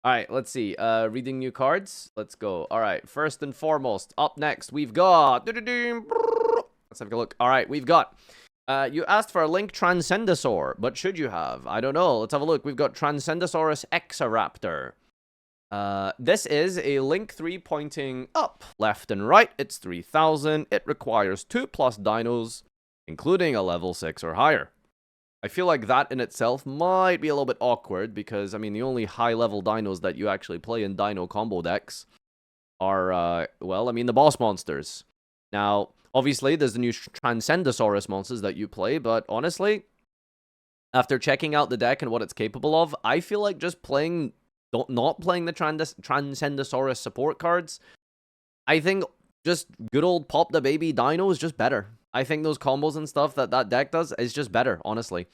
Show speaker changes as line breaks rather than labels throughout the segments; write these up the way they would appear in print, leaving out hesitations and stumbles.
All right, let's see. Reading new cards. Let's go. All right, first and foremost, up next, we've got... Let's have a look. All right, we've got... you asked for a Link Transcendosaur, but should you have? I don't know. Let's have a look. We've got Transcendosaurus Exaraptor. This is a Link 3 pointing up, left and right. It's 3000. It requires 2+ dinos, including a level 6 or higher. I feel like that in itself might be a little bit awkward because, I mean, the only high-level dinos that you actually play in dino combo decks are, well, I mean, the boss monsters. Now, obviously, there's the new Transcendosaurus monsters that you play, but honestly, after checking out the deck and what it's capable of, I feel like just playing, not playing the Transcendosaurus support cards, I think just good old Pop the Baby Dino is just better. I think those combos and stuff that deck does is just better, honestly.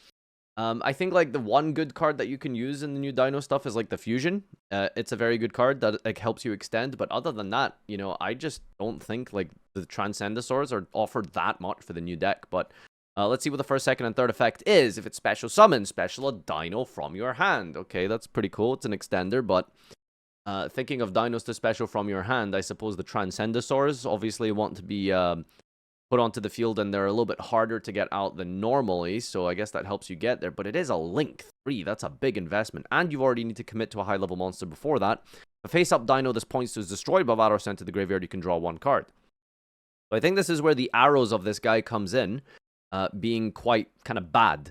I think, like, the one good card that you can use in the new Dino stuff is, like, the Fusion. It's a very good card that, like, helps you extend, but other than that, you know, I just don't think, like, the Transcendosaurs are offered that much for the new deck, but let's see what the first, second, and third effect is. If it's special summon, special a Dino from your hand. Okay, that's pretty cool. It's an extender, but thinking of Dinos to special from your hand, I suppose the Transcendosaurs obviously want to be... put onto the field, and they're a little bit harder to get out than normally, so I guess that helps you get there, but it is a Link 3, that's a big investment, and you already need to commit to a high-level monster before that. A face-up dino this points to is destroyed by battle or sent to the graveyard, you can draw one card. So I think this is where the arrows of this guy comes in, being quite kind of bad.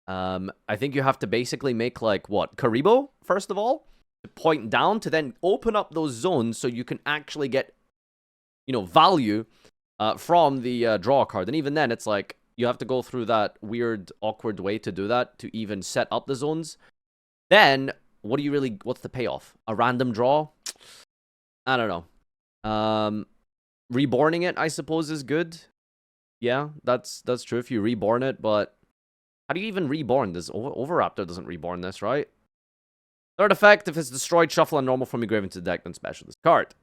I think you have to basically make, like, what, Karibo, first of all? To point down, to then open up those zones so you can actually get, you know, value from the draw card. And even then, it's like, you have to go through that weird, awkward way to do that, to even set up the zones. Then, what's the payoff? A random draw? I don't know. Reborning it, I suppose, is good. Yeah, that's true if you reborn it, but how do you even reborn this? Overraptor doesn't reborn this, right? Third effect, if it's destroyed, shuffle a normal from your grave into the deck, then special this card.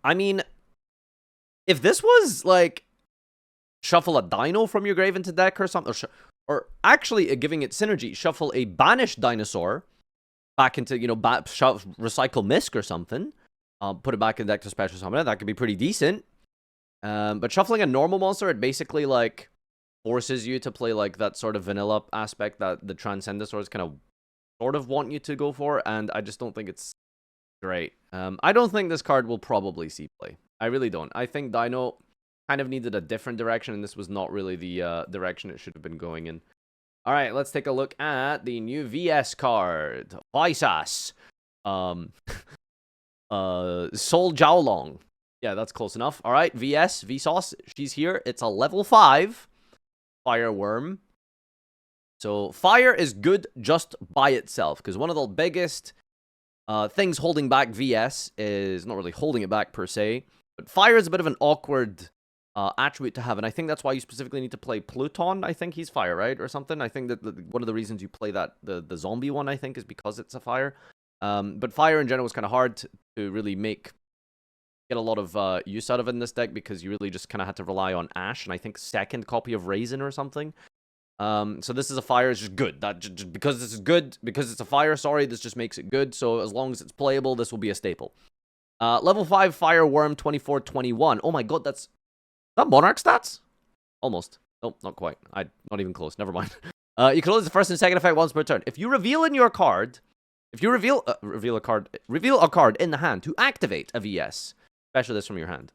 I mean... if this was, like, shuffle a dino from your grave into deck or something, or actually giving it synergy, shuffle a banished dinosaur back into, you know, recycle Misk or something, put it back in the deck to special summon it, that could be pretty decent. But shuffling a normal monster, it basically, like, forces you to play, like, that sort of vanilla aspect that the Transcendosaurs kind of sort of want you to go for, and I just don't think it's great. I don't think this card will probably see play. I really don't. I think Dino kind of needed a different direction, and this was not really the direction it should have been going in. All right, let's take a look at the new VS card. Visas. Soul Jiaolong. Yeah, that's close enough. All right, Vsauce, she's here. It's a level 5 Fireworm. So fire is good just by itself, because one of the biggest things holding back VS is not really holding it back per se, but fire is a bit of an awkward attribute to have, and I think that's why you specifically need to play Pluton. I think he's fire, right? Or something. I think that one of the reasons you play that, the zombie one, I think, is because it's a fire. But fire in general is kind of hard to really get a lot of use out of it in this deck, because you really just kind of had to rely on Ash, and I think second copy of Raisin or something. So this is a fire, it's just good. That just because this is good, because it's a fire, sorry, this just makes it good. So as long as it's playable, this will be a staple. Level 5 Fireworm 24/21. Oh my god, that's that Monarch stats? Almost. Nope, not quite. Not even close. Never mind. You can only use the first and second effect once per turn. If you reveal in your card, if you reveal a card in the hand to activate a VS, special this from your hand.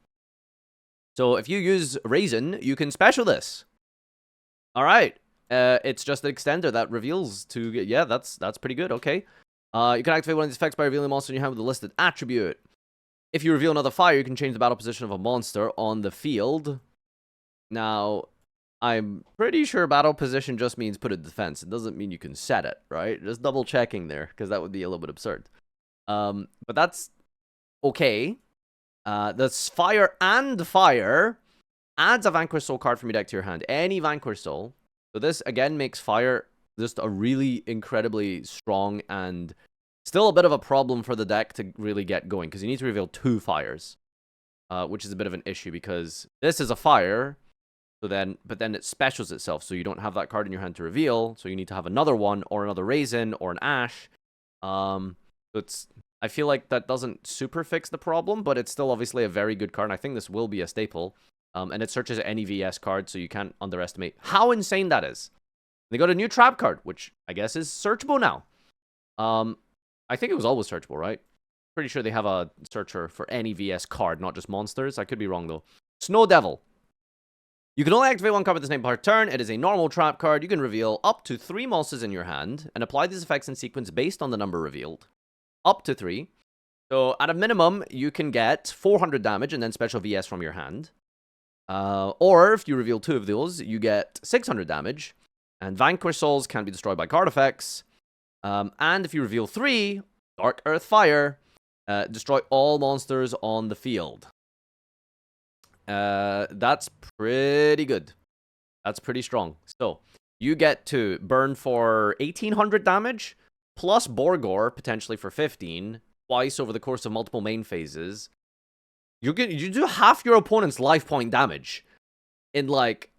So if you use Raisin, you can special this. All right. It's just an extender that reveals to... yeah, that's pretty good. Okay. You can activate one of these effects by revealing a monster in your hand with a listed attribute. If you reveal another fire, you can change the battle position of a monster on the field. Now, I'm pretty sure battle position just means put it in defense. It doesn't mean you can set it, right? Just double checking there, because that would be a little bit absurd. But that's okay. That's fire and fire adds a Vanquish Soul card from your deck to your hand. Any Vanquish Soul. So this, again, makes fire just a really incredibly strong and still a bit of a problem for the deck to really get going, because you need to reveal 2 fires, which is a bit of an issue, because this is a fire, but then it specials itself, so you don't have that card in your hand to reveal, so you need to have another one, or another Raisin, or an Ash. So I feel like that doesn't super fix the problem, but it's still obviously a very good card, and I think this will be a staple. And it searches any VS card, so you can't underestimate how insane that is. They got a new trap card, which I guess is searchable now. I think it was always searchable, right? Pretty sure they have a searcher for any VS card, not just monsters. I could be wrong, though. Snow Devil. You can only activate one card with this name per turn. It is a normal trap card. You can reveal up to 3 monsters in your hand and apply these effects in sequence based on the number revealed. Up to 3. So, at a minimum, you can get 400 damage and then special VS from your hand. Or, if you reveal 2 of those, you get 600 damage. And Vanquish Souls can be destroyed by card effects. And if you reveal 3, Dark Earth Fire, destroy all monsters on the field. That's pretty good. That's pretty strong. So, you get to burn for 1800 damage, plus Borgor, potentially for 15, twice over the course of multiple main phases. You do half your opponent's life point damage in, like,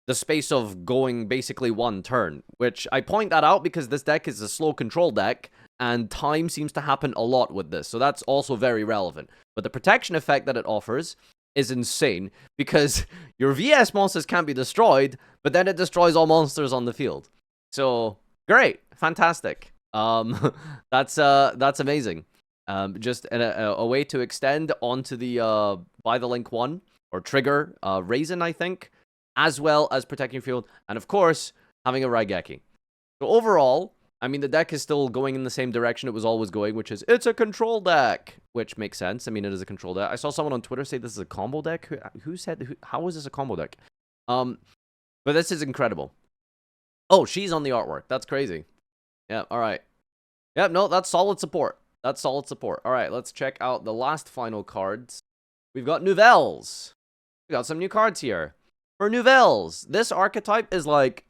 the space of going basically 1 turn, which I point that out because this deck is a slow control deck, and time seems to happen a lot with this, so that's also very relevant. But the protection effect that it offers is insane, because your VS monsters can't be destroyed, but then it destroys all monsters on the field. So, great. Fantastic. That's amazing. Just a way to extend onto the buy the link 1, or trigger Raisin, I think, as well as protecting your field, and of course, having a Raigeki. So overall, I mean, the deck is still going in the same direction it was always going, which is, it's a control deck, which makes sense. I mean, it is a control deck. I saw someone on Twitter say this is a combo deck. Who said, how is this a combo deck? But this is incredible. Oh, she's on the artwork. That's crazy. Yeah, all right. Yep, no, that's solid support. That's solid support. All right, let's check out the last final cards. We've got Nouvelles. We got some new cards here. For Nouvelles, this archetype is like...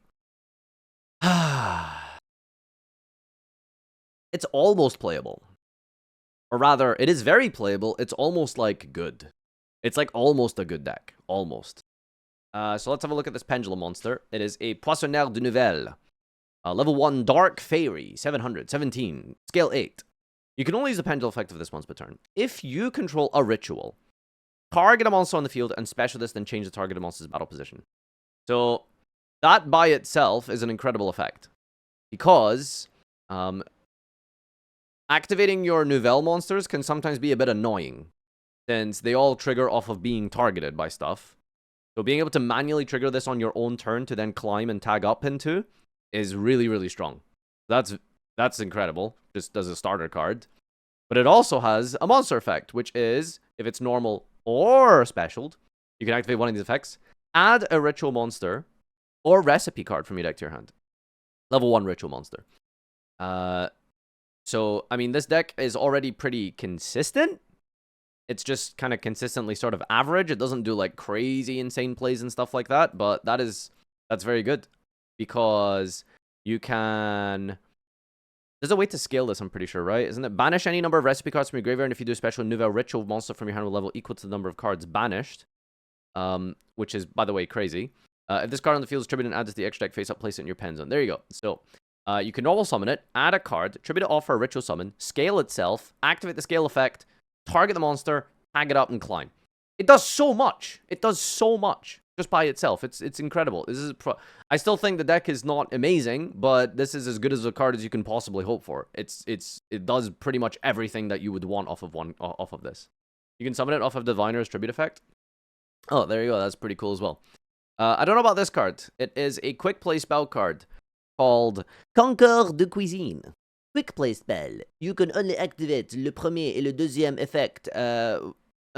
it's almost playable. Or rather, it is very playable. It's almost like good. It's like almost a good deck. Almost. So let's have a look at this Pendulum monster. It is a Poissonnaire de Nouvelles. Level 1 Dark Fairy, 717, scale 8. You can only use the Pendulum effect of this once per turn. If you control a ritual, target a monster on the field and special this, then change the targeted monster's battle position. So, that by itself is an incredible effect. Because, activating your Nouvelle monsters can sometimes be a bit annoying, since they all trigger off of being targeted by stuff. So being able to manually trigger this on your own turn to then climb and tag up into is really, really strong. That's incredible, just as a starter card. But it also has a monster effect, which is, if it's normal or specialed, you can activate one of these effects, add a ritual monster or recipe card from your deck to your hand. Level 1 ritual monster. So, I mean, this deck is already pretty consistent. It's just kind of consistently sort of average. It doesn't do, like, crazy insane plays and stuff like that, but that's very good. Because you can... There's a way to scale this, I'm pretty sure, right? Isn't it? Banish any number of recipe cards from your graveyard, and if you do a special Nouvelle ritual monster from your hand with level equal to the number of cards banished, which is, by the way, crazy. If this card on the field is tribute and added to the extra deck face up, place it in your pen zone. There you go. So, you can normal summon it, add a card, tribute it off for a ritual summon, scale itself, activate the scale effect, target the monster, tag it up, and climb. It does so much. It does so much just by itself. It's incredible. This is I still think the deck is not amazing, but this is as good as a card as you can possibly hope for. It does pretty much everything that you would want off of this. You can summon it off of Diviner's tribute effect. Oh, there you go. That's pretty cool as well. I don't know about this card. It is a quick play spell card called Conquer de Cuisine. Quick play spell. You can only activate le premier et le deuxième effect un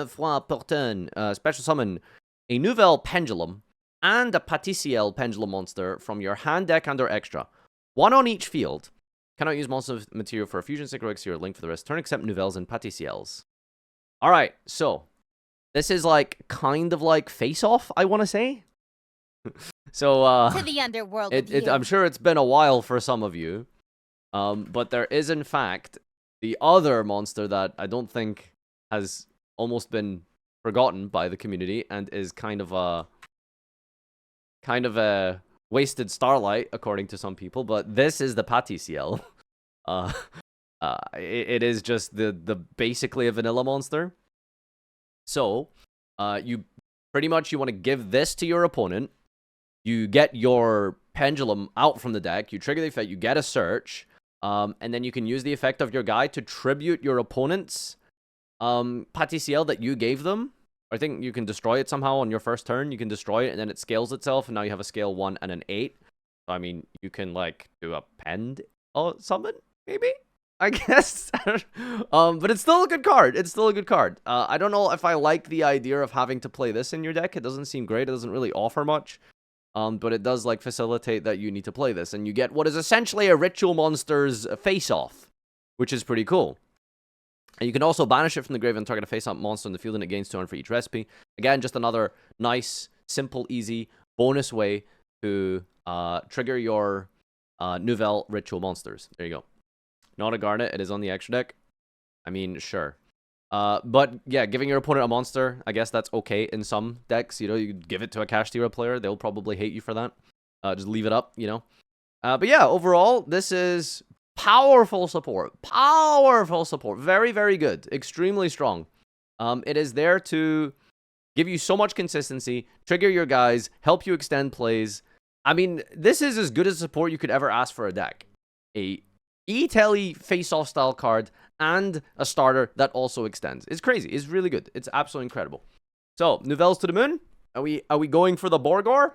fois per turn. Special summon a Nouvelle Pendulum and a Paticiel Pendulum monster from your hand, deck, and or extra. One on each field. Cannot use monster material for a fusion stick or exterior link for the rest. Turn except Nouvelles and Paticiels. Alright, so this is like kind of like Face Off, I want to say. So
to the underworld.
I'm sure it's been a while for some of you. But there is in fact the other monster that I don't think has almost been forgotten by the community and is kind of a wasted starlight according to some people, but this is the Paticiel. It is just the basically a vanilla monster. So, you pretty much you want to give this to your opponent. You get your pendulum out from the deck. You trigger the effect. You get a search. And then you can use the effect of your guy to tribute your opponent's Paticiel that you gave them. I think you can destroy it somehow on your first turn. You can destroy it, and then it scales itself, and now you have a scale 1 and an 8. So, I mean, you can, like, do a pend summon, maybe? I guess. But it's still a good card. It's still a good card. I don't know if I like the idea of having to play this in your deck. It doesn't seem great. It doesn't really offer much. But it does, like, facilitate that you need to play this. And you get what is essentially a Ritual Monster's face-off, which is pretty cool. And you can also banish it from the grave and target a face-up monster in the field, and it gains 200 for each recipe. Again, just another nice, simple, easy bonus way to trigger your Nouvelle Ritual Monsters. There you go. Not a Garnet. It is on the extra deck. I mean, sure. But yeah, giving your opponent a monster, I guess that's okay in some decks. You know, you give it to a Cash Dealer player. They'll probably hate you for that. Just leave it up, you know. But yeah, overall, this is powerful support. Powerful support. Very, very good. Extremely strong. It is there to give you so much consistency, trigger your guys, help you extend plays. I mean, this is as good as support you could ever ask for a deck. A E-Telly face-off style card and a starter that also extends. It's crazy. It's really good. It's absolutely incredible. So, Nouvelles to the moon. Are we going for the Borgor?